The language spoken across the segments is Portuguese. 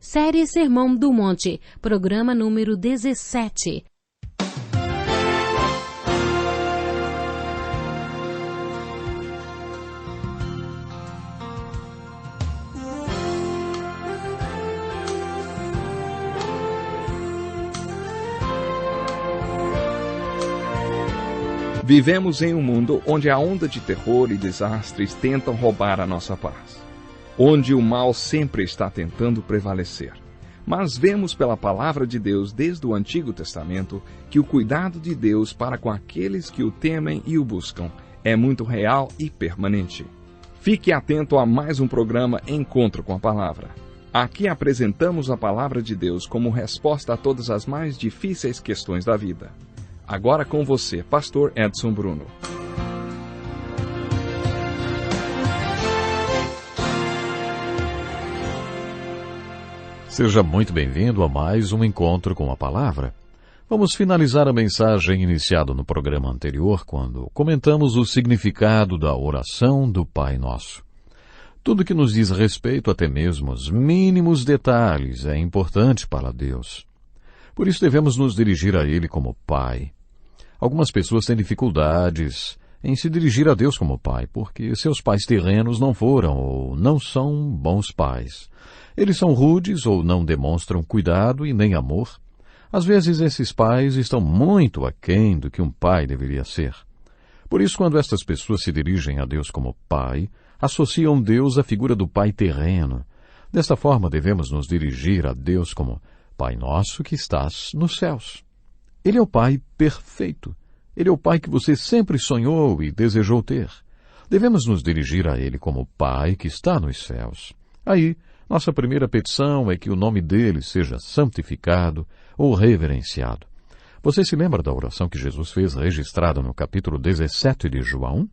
Série Sermão do Monte, programa número 17. Vivemos em um mundo onde a onda de terror e desastres tentam roubar a nossa paz, onde o mal sempre está tentando prevalecer. Mas vemos pela palavra de Deus desde o Antigo Testamento que o cuidado de Deus para com aqueles que o temem e o buscam é muito real e permanente. Fique atento a mais um programa Encontro com a Palavra. Aqui apresentamos a palavra de Deus como resposta a todas as mais difíceis questões da vida. Agora com você, Pastor Edson Bruno. Seja muito bem-vindo a mais um Encontro com a Palavra. Vamos finalizar a mensagem iniciada no programa anterior, quando comentamos o significado da oração do Pai Nosso. Tudo que nos diz respeito, até mesmo os mínimos detalhes, é importante para Deus. Por isso devemos nos dirigir a Ele como Pai. Algumas pessoas têm dificuldades em se dirigir a Deus como Pai, porque seus pais terrenos não foram ou não são bons pais. Eles são rudes ou não demonstram cuidado e nem amor. Às vezes esses pais estão muito aquém do que um pai deveria ser. Por isso, quando estas pessoas se dirigem a Deus como Pai, associam Deus à figura do Pai terreno. Desta forma, devemos nos dirigir a Deus como Pai Nosso que estás nos céus. Ele é o Pai perfeito. Ele é o Pai que você sempre sonhou e desejou ter. Devemos nos dirigir a Ele como Pai que está nos céus. Aí, nossa primeira petição é que o nome dele seja santificado ou reverenciado. Você se lembra da oração que Jesus fez registrada no capítulo 17 de João?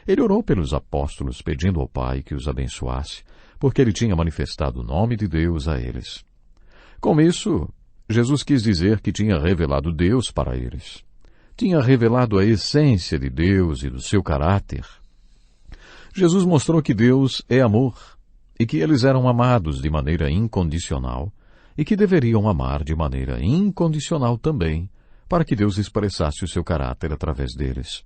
Ele orou pelos apóstolos pedindo ao Pai que os abençoasse, porque ele tinha manifestado o nome de Deus a eles. Com isso, Jesus quis dizer que tinha revelado Deus para eles. Tinha revelado a essência de Deus e do seu caráter. Jesus mostrou que Deus é amor e que eles eram amados de maneira incondicional e que deveriam amar de maneira incondicional também, para que Deus expressasse o seu caráter através deles.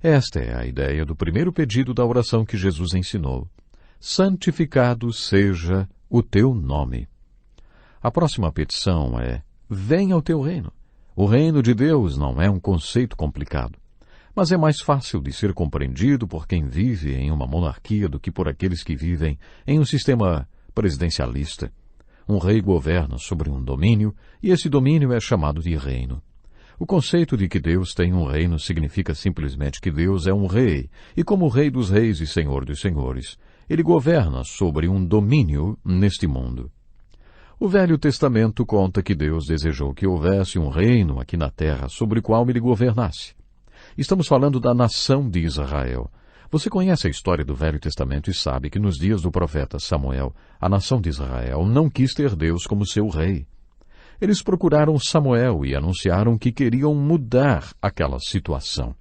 Esta é a ideia do primeiro pedido da oração que Jesus ensinou. Santificado seja o teu nome. A próxima petição é: venha o teu reino. O reino de Deus não é um conceito complicado, mas é mais fácil de ser compreendido por quem vive em uma monarquia do que por aqueles que vivem em um sistema presidencialista. Um rei governa sobre um domínio e esse domínio é chamado de reino. O conceito de que Deus tem um reino significa simplesmente que Deus é um rei e, como Rei dos Reis e Senhor dos Senhores, ele governa sobre um domínio neste mundo. O Velho Testamento conta que Deus desejou que houvesse um reino aqui na terra sobre o qual ele governasse. Estamos falando da nação de Israel. Você conhece a história do Velho Testamento e sabe que nos dias do profeta Samuel, a nação de Israel não quis ter Deus como seu rei. Eles procuraram Samuel e anunciaram que queriam mudar aquela situação.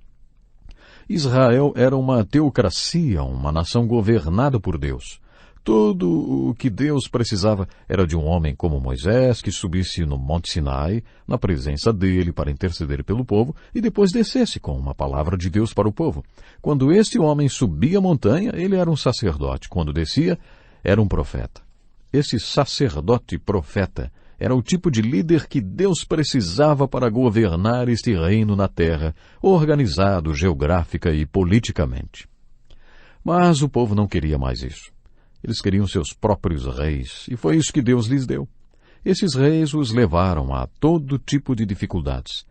Israel era uma teocracia, uma nação governada por Deus. Tudo o que Deus precisava era de um homem como Moisés, que subisse no Monte Sinai, na presença dele, para interceder pelo povo, e depois descesse com uma palavra de Deus para o povo. Quando este homem subia a montanha, ele era um sacerdote. Quando descia, era um profeta. Esse sacerdote profeta era o tipo de líder que Deus precisava para governar este reino na terra, organizado geográfica e politicamente. Mas o povo não queria mais isso. Eles queriam seus próprios reis, e foi isso que Deus lhes deu. Esses reis os levaram a todo tipo de dificuldades.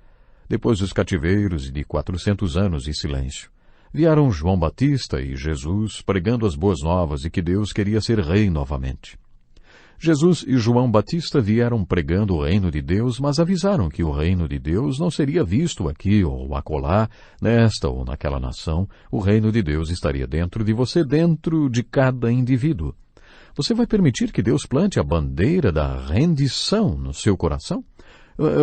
Depois dos cativeiros e de 400 anos de silêncio, vieram João Batista e Jesus pregando as boas novas de que Deus queria ser rei novamente. Jesus e João Batista vieram pregando o reino de Deus, mas avisaram que o reino de Deus não seria visto aqui ou acolá, nesta ou naquela nação. O reino de Deus estaria dentro de você, dentro de cada indivíduo. Você vai permitir que Deus plante a bandeira da rendição no seu coração?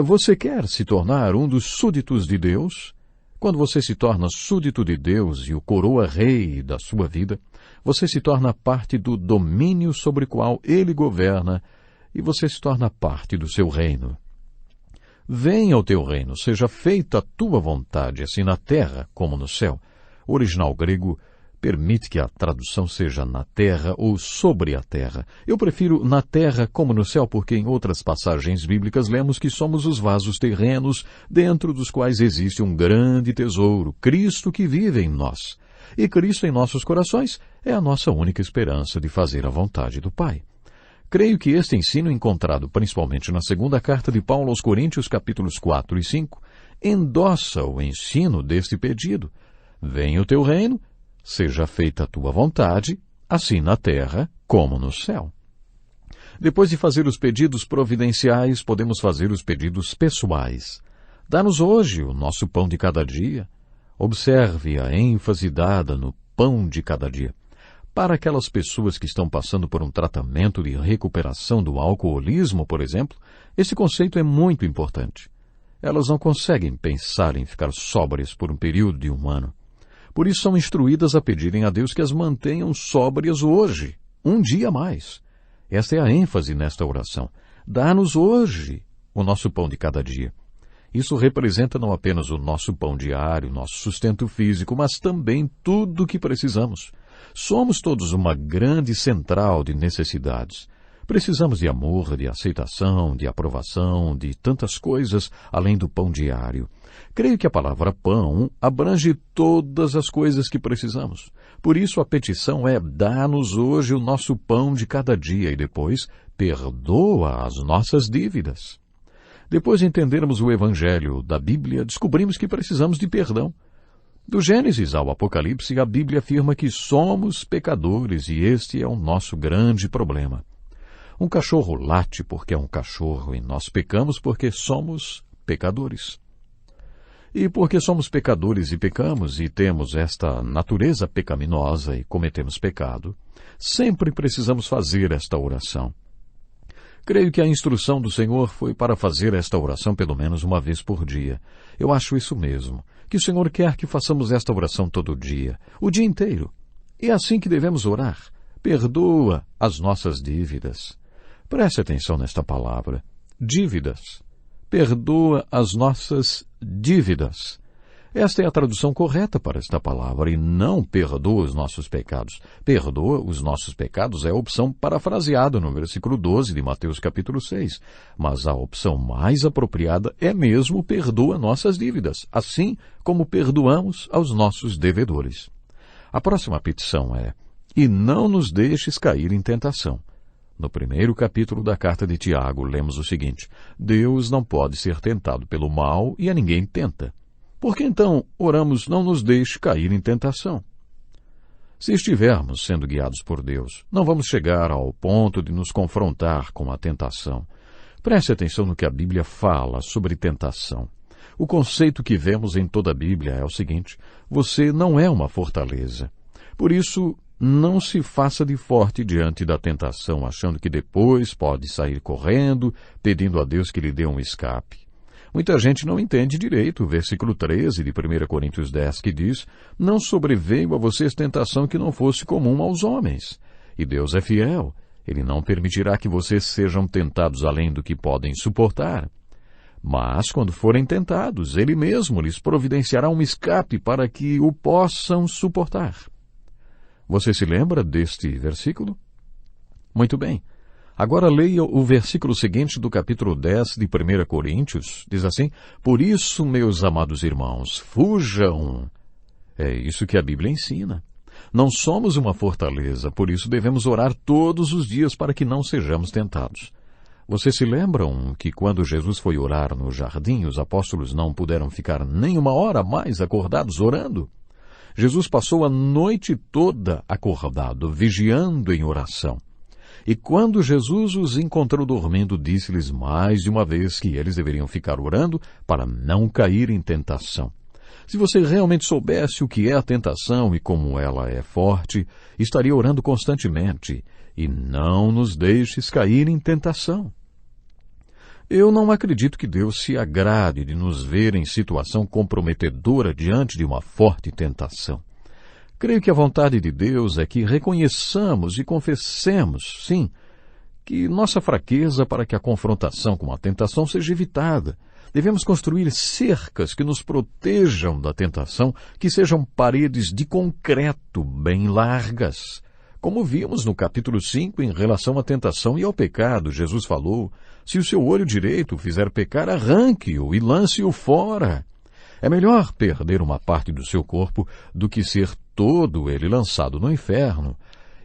Você quer se tornar um dos súditos de Deus? Quando você se torna súdito de Deus e o coroa rei da sua vida, você se torna parte do domínio sobre o qual Ele governa e você se torna parte do seu reino. Venha o teu reino, seja feita a tua vontade, assim na terra como no céu. O original grego permite que a tradução seja na terra ou sobre a terra. Eu prefiro na terra como no céu, porque em outras passagens bíblicas lemos que somos os vasos terrenos, dentro dos quais existe um grande tesouro, Cristo que vive em nós. E Cristo em nossos corações é a nossa única esperança de fazer a vontade do Pai. Creio que este ensino, encontrado principalmente na segunda carta de Paulo aos Coríntios, capítulos 4 e 5, endossa o ensino deste pedido. Venha o teu reino, seja feita a tua vontade, assim na terra como no céu. Depois de fazer os pedidos providenciais, podemos fazer os pedidos pessoais. Dá-nos hoje o nosso pão de cada dia. Observe a ênfase dada no pão de cada dia. Para aquelas pessoas que estão passando por um tratamento de recuperação do alcoolismo, por exemplo, esse conceito é muito importante. Elas não conseguem pensar em ficar sóbrias por um período de 1 ano. Por isso são instruídas a pedirem a Deus que as mantenham sóbrias hoje, um dia a mais. Esta é a ênfase nesta oração. Dá-nos hoje o nosso pão de cada dia. Isso representa não apenas o nosso pão diário, nosso sustento físico, mas também tudo o que precisamos. Somos todos uma grande central de necessidades. Precisamos de amor, de aceitação, de aprovação, de tantas coisas além do pão diário. Creio que a palavra pão abrange todas as coisas que precisamos. Por isso a petição é: dá-nos hoje o nosso pão de cada dia e depois perdoa as nossas dívidas. Depois de entendermos o Evangelho da Bíblia, descobrimos que precisamos de perdão. Do Gênesis ao Apocalipse, a Bíblia afirma que somos pecadores e este é o nosso grande problema. Um cachorro late porque é um cachorro e nós pecamos porque somos pecadores. E porque somos pecadores e pecamos e temos esta natureza pecaminosa e cometemos pecado, sempre precisamos fazer esta oração. Creio que a instrução do Senhor foi para fazer esta oração pelo menos uma vez por dia. Eu acho isso mesmo, que o Senhor quer que façamos esta oração todo dia, o dia inteiro. É assim que devemos orar. Perdoa as nossas dívidas. Preste atenção nesta palavra. Dívidas. Perdoa as nossas dívidas. Esta é a tradução correta para esta palavra e não perdoa os nossos pecados. Perdoa os nossos pecados é a opção parafraseada no versículo 12 de Mateus capítulo 6. Mas a opção mais apropriada é mesmo perdoa nossas dívidas, assim como perdoamos aos nossos devedores. A próxima petição é: e não nos deixes cair em tentação. No primeiro capítulo da carta de Tiago, lemos o seguinte: Deus não pode ser tentado pelo mal e a ninguém tenta. Por que então oramos não nos deixe cair em tentação? Se estivermos sendo guiados por Deus, não vamos chegar ao ponto de nos confrontar com a tentação. Preste atenção no que a Bíblia fala sobre tentação. O conceito que vemos em toda a Bíblia é o seguinte: você não é uma fortaleza. Por isso, não se faça de forte diante da tentação, achando que depois pode sair correndo, pedindo a Deus que lhe dê um escape. Muita gente não entende direito o versículo 13 de 1 Coríntios 10, que diz: não sobreveio a vocês tentação que não fosse comum aos homens. E Deus é fiel. Ele não permitirá que vocês sejam tentados além do que podem suportar. Mas, quando forem tentados, Ele mesmo lhes providenciará um escape para que o possam suportar. Você se lembra deste versículo? Muito bem. Agora leia o versículo seguinte do capítulo 10 de 1 Coríntios. Diz assim: por isso, meus amados irmãos, fujam. É isso que a Bíblia ensina. Não somos uma fortaleza, por isso devemos orar todos os dias para que não sejamos tentados. Vocês se lembram que quando Jesus foi orar no jardim, os apóstolos não puderam ficar nem 1 hora mais acordados orando? Jesus passou a noite toda acordado, vigiando em oração. E quando Jesus os encontrou dormindo, disse-lhes mais de uma vez que eles deveriam ficar orando para não cair em tentação. Se você realmente soubesse o que é a tentação e como ela é forte, estaria orando constantemente. E não nos deixes cair em tentação. Eu não acredito que Deus se agrade de nos ver em situação comprometedora diante de uma forte tentação. Creio que a vontade de Deus é que reconheçamos e confessemos, sim, que nossa fraqueza para que a confrontação com a tentação seja evitada. Devemos construir cercas que nos protejam da tentação, que sejam paredes de concreto bem largas. Como vimos no capítulo 5, em relação à tentação e ao pecado, Jesus falou: se o seu olho direito o fizer pecar, arranque-o e lance-o fora. É melhor perder uma parte do seu corpo do que ser todo ele lançado no inferno.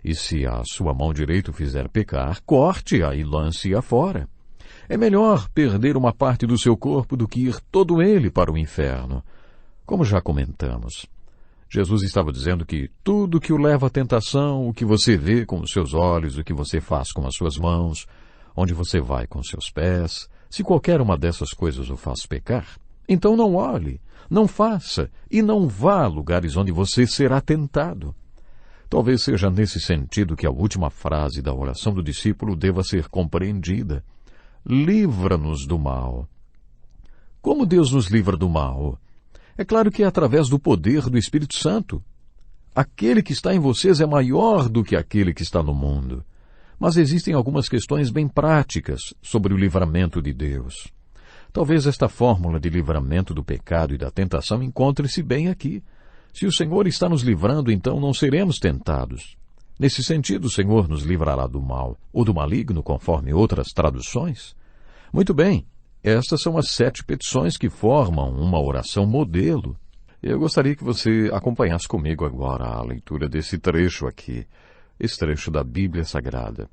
E se a sua mão direita o fizer pecar, corte-a e lance-a fora. É melhor perder uma parte do seu corpo do que ir todo ele para o inferno. Como já comentamos, Jesus estava dizendo que tudo que o leva à tentação, o que você vê com os seus olhos, o que você faz com as suas mãos, onde você vai com os seus pés, se qualquer uma dessas coisas o faz pecar, então não olhe, não faça e não vá a lugares onde você será tentado. Talvez seja nesse sentido que a última frase da oração do discípulo deva ser compreendida. Livra-nos do mal. Como Deus nos livra do mal? É claro que é através do poder do Espírito Santo. Aquele que está em vocês é maior do que aquele que está no mundo. Mas existem algumas questões bem práticas sobre o livramento de Deus. Talvez esta fórmula de livramento do pecado e da tentação encontre-se bem aqui. Se o Senhor está nos livrando, então não seremos tentados. Nesse sentido, o Senhor nos livrará do mal, ou do maligno, conforme outras traduções. Muito bem, estas são as 7 petições que formam uma oração modelo. Eu gostaria que você acompanhasse comigo agora a leitura desse trecho aqui, esse trecho da Bíblia Sagrada.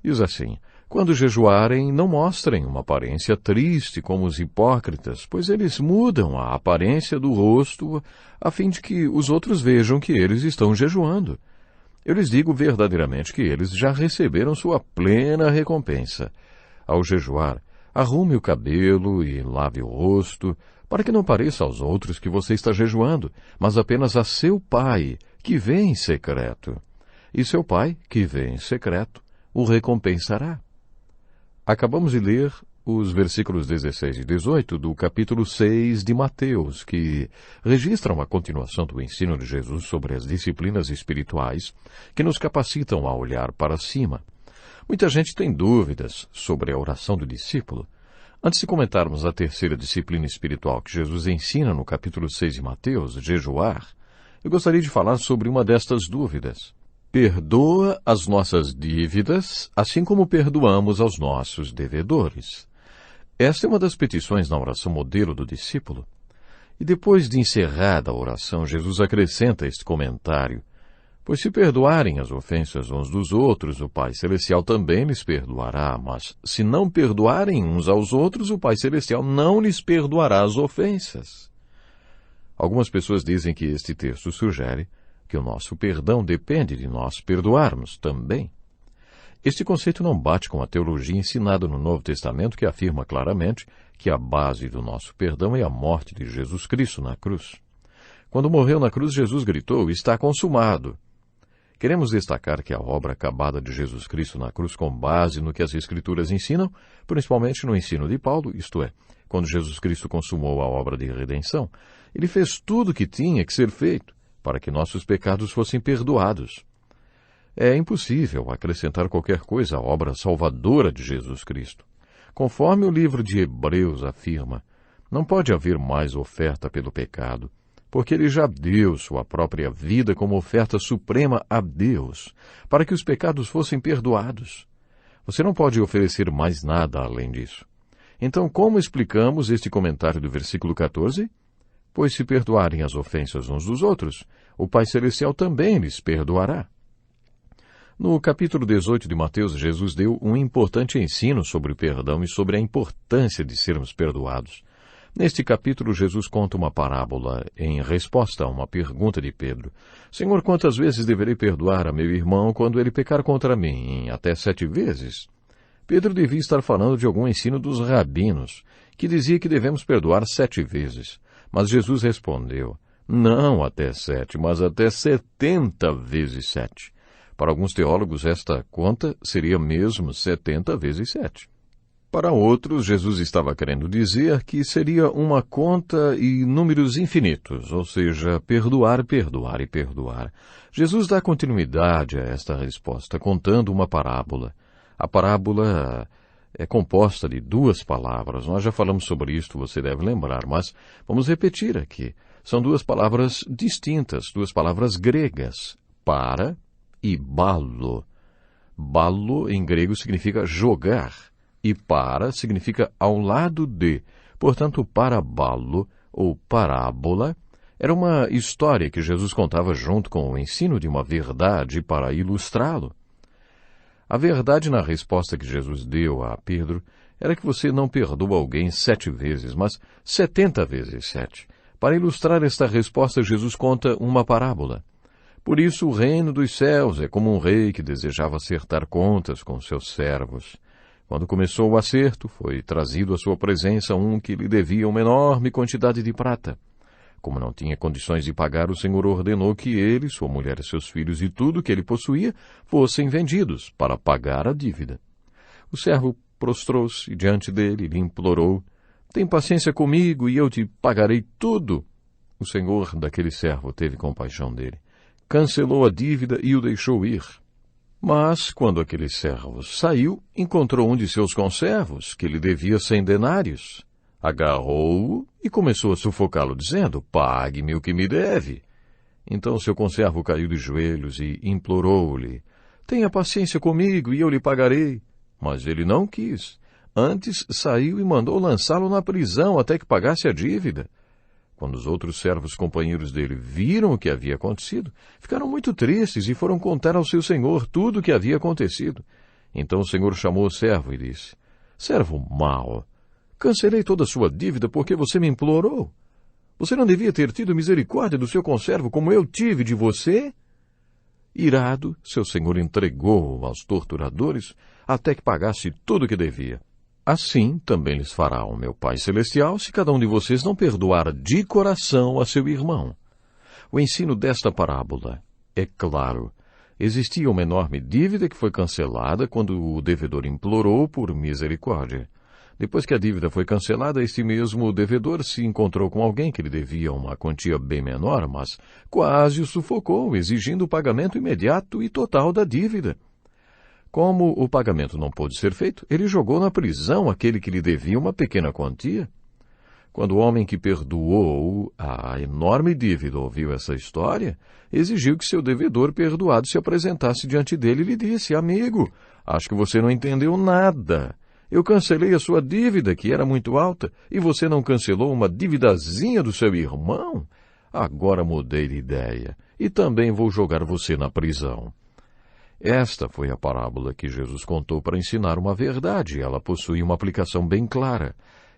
Diz assim: quando jejuarem, não mostrem uma aparência triste como os hipócritas, pois eles mudam a aparência do rosto a fim de que os outros vejam que eles estão jejuando. Eu lhes digo verdadeiramente que eles já receberam sua plena recompensa. Ao jejuar, arrume o cabelo e lave o rosto, para que não pareça aos outros que você está jejuando, mas apenas a seu Pai, que vê em secreto. E seu Pai, que vê em secreto, o recompensará. Acabamos de ler os versículos 16 e 18 do capítulo 6 de Mateus, que registram a continuação do ensino de Jesus sobre as disciplinas espirituais que nos capacitam a olhar para cima. Muita gente tem dúvidas sobre a oração do discípulo. Antes de comentarmos a terceira disciplina espiritual que Jesus ensina no capítulo 6 de Mateus, jejuar, eu gostaria de falar sobre uma destas dúvidas. Perdoa as nossas dívidas, assim como perdoamos aos nossos devedores. Esta é uma das petições na oração modelo do discípulo. E depois de encerrada a oração, Jesus acrescenta este comentário: pois se perdoarem as ofensas uns dos outros, o Pai Celestial também lhes perdoará, mas se não perdoarem uns aos outros, o Pai Celestial não lhes perdoará as ofensas. Algumas pessoas dizem que este texto sugere que o nosso perdão depende de nós perdoarmos também. Este conceito não bate com a teologia ensinada no Novo Testamento, que afirma claramente que a base do nosso perdão é a morte de Jesus Cristo na cruz. Quando morreu na cruz, Jesus gritou: está consumado. Queremos destacar que a obra acabada de Jesus Cristo na cruz, com base no que as Escrituras ensinam, principalmente no ensino de Paulo, isto é, quando Jesus Cristo consumou a obra de redenção, ele fez tudo o que tinha que ser feito para que nossos pecados fossem perdoados. É impossível acrescentar qualquer coisa à obra salvadora de Jesus Cristo. Conforme o livro de Hebreus afirma, não pode haver mais oferta pelo pecado, porque ele já deu sua própria vida como oferta suprema a Deus, para que os pecados fossem perdoados. Você não pode oferecer mais nada além disso. Então, como explicamos este comentário do versículo 14? Pois se perdoarem as ofensas uns dos outros, o Pai Celestial também lhes perdoará. No capítulo 18 de Mateus, Jesus deu um importante ensino sobre o perdão e sobre a importância de sermos perdoados. Neste capítulo, Jesus conta uma parábola em resposta a uma pergunta de Pedro. Senhor, quantas vezes deverei perdoar a meu irmão quando ele pecar contra mim? Até 7 vezes? Pedro devia estar falando de algum ensino dos rabinos, que dizia que devemos perdoar 7 vezes. Mas Jesus respondeu: não até 7, mas até 70 vezes 7. Para alguns teólogos, esta conta seria mesmo 70 vezes 7. Para outros, Jesus estava querendo dizer que seria uma conta e números infinitos, ou seja, perdoar, perdoar e perdoar. Jesus dá continuidade a esta resposta, contando uma parábola. A parábola é composta de duas palavras. Nós já falamos sobre isso, você deve lembrar, mas vamos repetir aqui. São duas palavras distintas, duas palavras gregas, para e balo. Balo em grego significa jogar e para significa ao lado de. Portanto, parábolo ou parábola era uma história que Jesus contava junto com o ensino de uma verdade para ilustrá-lo. A verdade na resposta que Jesus deu a Pedro era que você não perdoa alguém 7 vezes, mas 70 vezes 7. Para ilustrar esta resposta, Jesus conta uma parábola. Por isso, o reino dos céus é como um rei que desejava acertar contas com seus servos. Quando começou o acerto, foi trazido à sua presença um que lhe devia uma enorme quantidade de prata. Como não tinha condições de pagar, o Senhor ordenou que ele, sua mulher, seus filhos e tudo que ele possuía fossem vendidos para pagar a dívida. O servo prostrou-se diante dele e lhe implorou: "Tem paciência comigo e eu te pagarei tudo." O senhor daquele servo teve compaixão dele, cancelou a dívida e o deixou ir. Mas, quando aquele servo saiu, encontrou um de seus conservos, que lhe devia 100 denários. Agarrou-o e começou a sufocá-lo, dizendo: "Pague-me o que me deve." Então seu conservo caiu de joelhos e implorou-lhe: "Tenha paciência comigo e eu lhe pagarei." Mas ele não quis. Antes saiu e mandou lançá-lo na prisão até que pagasse a dívida. Quando os outros servos companheiros dele viram o que havia acontecido, ficaram muito tristes e foram contar ao seu senhor tudo o que havia acontecido. Então o senhor chamou o servo e disse: "Servo mau, cancelei toda a sua dívida porque você me implorou. Você não devia ter tido misericórdia do seu conservo como eu tive de você?" Irado, seu senhor entregou-o aos torturadores até que pagasse tudo o que devia. Assim também lhes fará o meu Pai Celestial se cada um de vocês não perdoar de coração a seu irmão. O ensino desta parábola é claro. Existia uma enorme dívida que foi cancelada quando o devedor implorou por misericórdia. Depois que a dívida foi cancelada, este mesmo devedor se encontrou com alguém que lhe devia uma quantia bem menor, mas quase o sufocou, exigindo o pagamento imediato e total da dívida. Como o pagamento não pôde ser feito, ele jogou na prisão aquele que lhe devia uma pequena quantia. Quando o homem que perdoou a enorme dívida ouviu essa história, exigiu que seu devedor perdoado se apresentasse diante dele e lhe disse: "Amigo, acho que você não entendeu nada. Eu cancelei a sua dívida, que era muito alta, e você não cancelou uma dívidazinha do seu irmão? Agora mudei de ideia, e também vou jogar você na prisão." Esta foi a parábola que Jesus contou para ensinar uma verdade. Ela possui uma aplicação bem clara.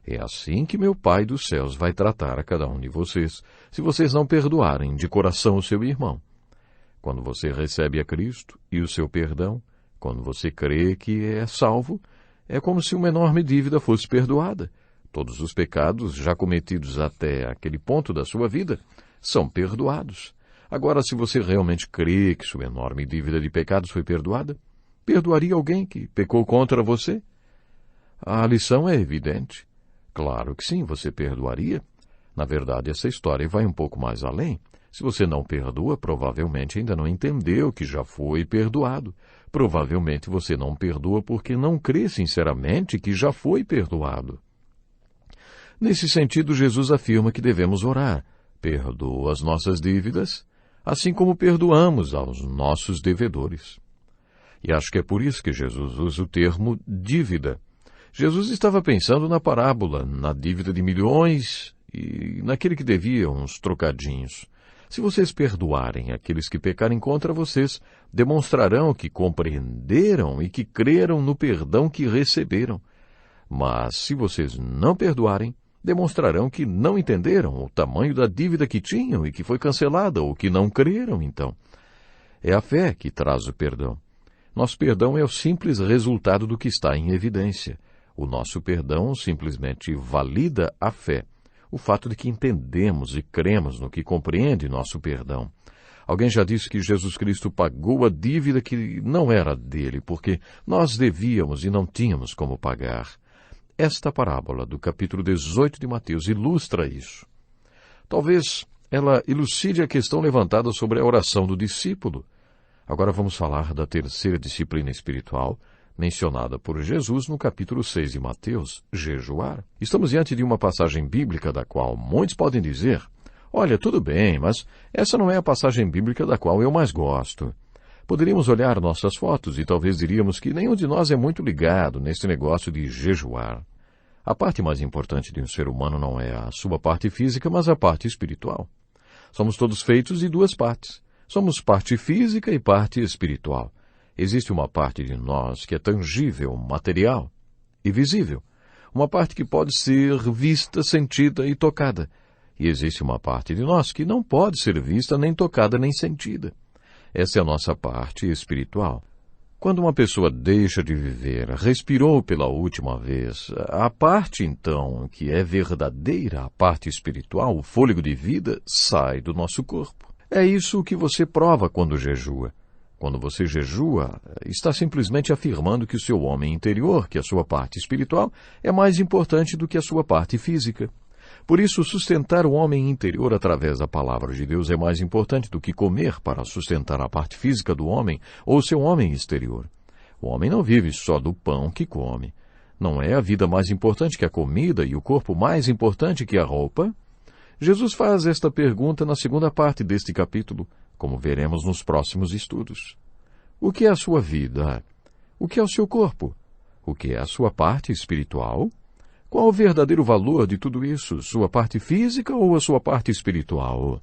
É assim que meu Pai dos céus vai tratar a cada um de vocês, se vocês não perdoarem de coração o seu irmão. Quando você recebe a Cristo e o seu perdão, quando você crê que é salvo, é como se uma enorme dívida fosse perdoada. Todos os pecados já cometidos até aquele ponto da sua vida são perdoados. Agora, se você realmente crê que sua enorme dívida de pecados foi perdoada, perdoaria alguém que pecou contra você? A lição é evidente. Claro que sim, você perdoaria. Na verdade, essa história vai um pouco mais além. Se você não perdoa, provavelmente ainda não entendeu que já foi perdoado. Provavelmente você não perdoa porque não crê sinceramente que já foi perdoado. Nesse sentido, Jesus afirma que devemos orar: "Perdoa as nossas dívidas, assim como perdoamos aos nossos devedores." E acho que é por isso que Jesus usa o termo dívida. Jesus estava pensando na parábola, na dívida de milhões e naquele que devia uns trocadinhos. Se vocês perdoarem aqueles que pecarem contra vocês, demonstrarão que compreenderam e que creram no perdão que receberam. Mas se vocês não perdoarem, demonstrarão que não entenderam o tamanho da dívida que tinham e que foi cancelada, ou que não creram, então. É a fé que traz o perdão. Nosso perdão é o simples resultado do que está em evidência. O nosso perdão simplesmente valida a fé, o fato de que entendemos e cremos no que compreende nosso perdão. Alguém já disse que Jesus Cristo pagou a dívida que não era dele, porque nós devíamos e não tínhamos como pagar. Esta parábola do capítulo 18 de Mateus ilustra isso. Talvez ela elucide a questão levantada sobre a oração do discípulo. Agora vamos falar da terceira disciplina espiritual, mencionada por Jesus no capítulo 6 de Mateus, jejuar. Estamos diante de uma passagem bíblica da qual muitos podem dizer: olha, tudo bem, mas essa não é a passagem bíblica da qual eu mais gosto. Poderíamos olhar nossas fotos e talvez diríamos que nenhum de nós é muito ligado nesse negócio de jejuar. A parte mais importante de um ser humano não é a sua parte física, mas a parte espiritual. Somos todos feitos de duas partes. Somos parte física e parte espiritual. Existe uma parte de nós que é tangível, material e visível. Uma parte que pode ser vista, sentida e tocada. E existe uma parte de nós que não pode ser vista, nem tocada, nem sentida. Essa é a nossa parte espiritual. Quando uma pessoa deixa de viver, respirou pela última vez, a parte, então, que é verdadeira, a parte espiritual, o fôlego de vida, sai do nosso corpo. É isso que você prova quando jejua. Quando você jejua, está simplesmente afirmando que o seu homem interior, que a sua parte espiritual, é mais importante do que a sua parte física. Por isso, sustentar o homem interior através da palavra de Deus é mais importante do que comer para sustentar a parte física do homem ou seu homem exterior. O homem não vive só do pão que come. Não é a vida mais importante que a comida e o corpo mais importante que a roupa? Jesus faz esta pergunta na segunda parte deste capítulo, como veremos nos próximos estudos. O que é a sua vida? O que é o seu corpo? O que é a sua parte espiritual? Qual o verdadeiro valor de tudo isso? Sua parte física ou a sua parte espiritual?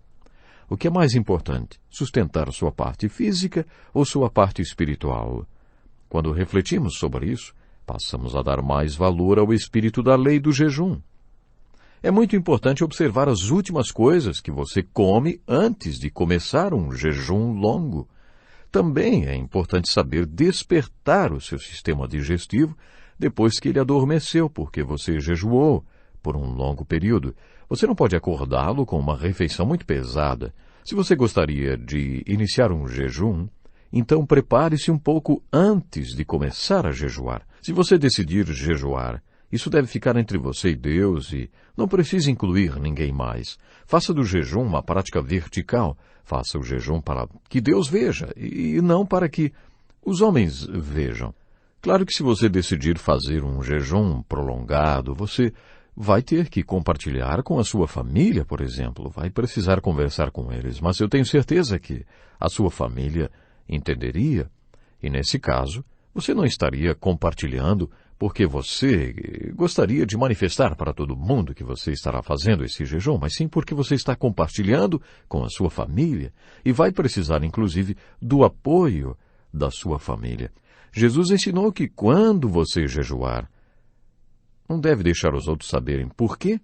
O que é mais importante? Sustentar sua parte física ou sua parte espiritual? Quando refletimos sobre isso, passamos a dar mais valor ao espírito da lei do jejum. É muito importante observar as últimas coisas que você come antes de começar um jejum longo. Também é importante saber despertar o seu sistema digestivo depois que ele adormeceu, porque você jejuou por um longo período. Você não pode acordá-lo com uma refeição muito pesada. Se você gostaria de iniciar um jejum, então prepare-se um pouco antes de começar a jejuar. Se você decidir jejuar, isso deve ficar entre você e Deus e não precisa incluir ninguém mais. Faça do jejum uma prática vertical. Faça o jejum para que Deus veja e não para que os homens vejam. Claro que se você decidir fazer um jejum prolongado, você vai ter que compartilhar com a sua família, por exemplo. Vai precisar conversar com eles, mas eu tenho certeza que a sua família entenderia. E nesse caso, você não estaria compartilhando porque você gostaria de manifestar para todo mundo que você estará fazendo esse jejum, mas sim porque você está compartilhando com a sua família e vai precisar, inclusive, do apoio da sua família. Jesus ensinou que quando você jejuar, não deve deixar os outros saberem. Por quê?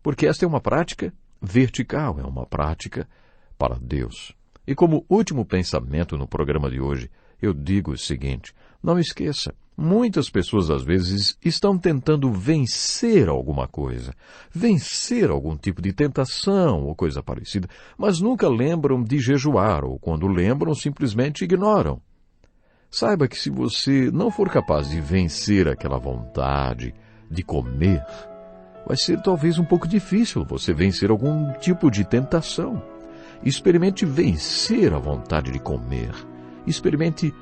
Porque esta é uma prática vertical, é uma prática para Deus. E como último pensamento no programa de hoje, eu digo o seguinte: não esqueça, muitas pessoas às vezes estão tentando vencer alguma coisa, vencer algum tipo de tentação ou coisa parecida, mas nunca lembram de jejuar, ou quando lembram, simplesmente ignoram. Saiba que se você não for capaz de vencer aquela vontade de comer, vai ser talvez um pouco difícil você vencer algum tipo de tentação. Experimente vencer a vontade de comer. Experimente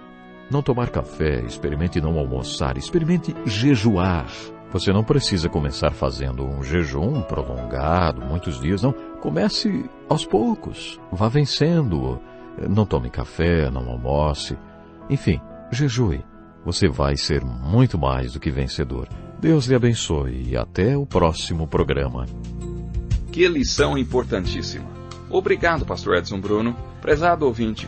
não tomar café, experimente não almoçar, experimente jejuar. Você não precisa começar fazendo um jejum prolongado, muitos dias, não. Comece aos poucos, vá vencendo. Não tome café, não almoce. Enfim, jejue. Você vai ser muito mais do que vencedor. Deus lhe abençoe e até o próximo programa. Que lição importantíssima. Obrigado, Pastor Edson Bruno. Prezado ouvinte,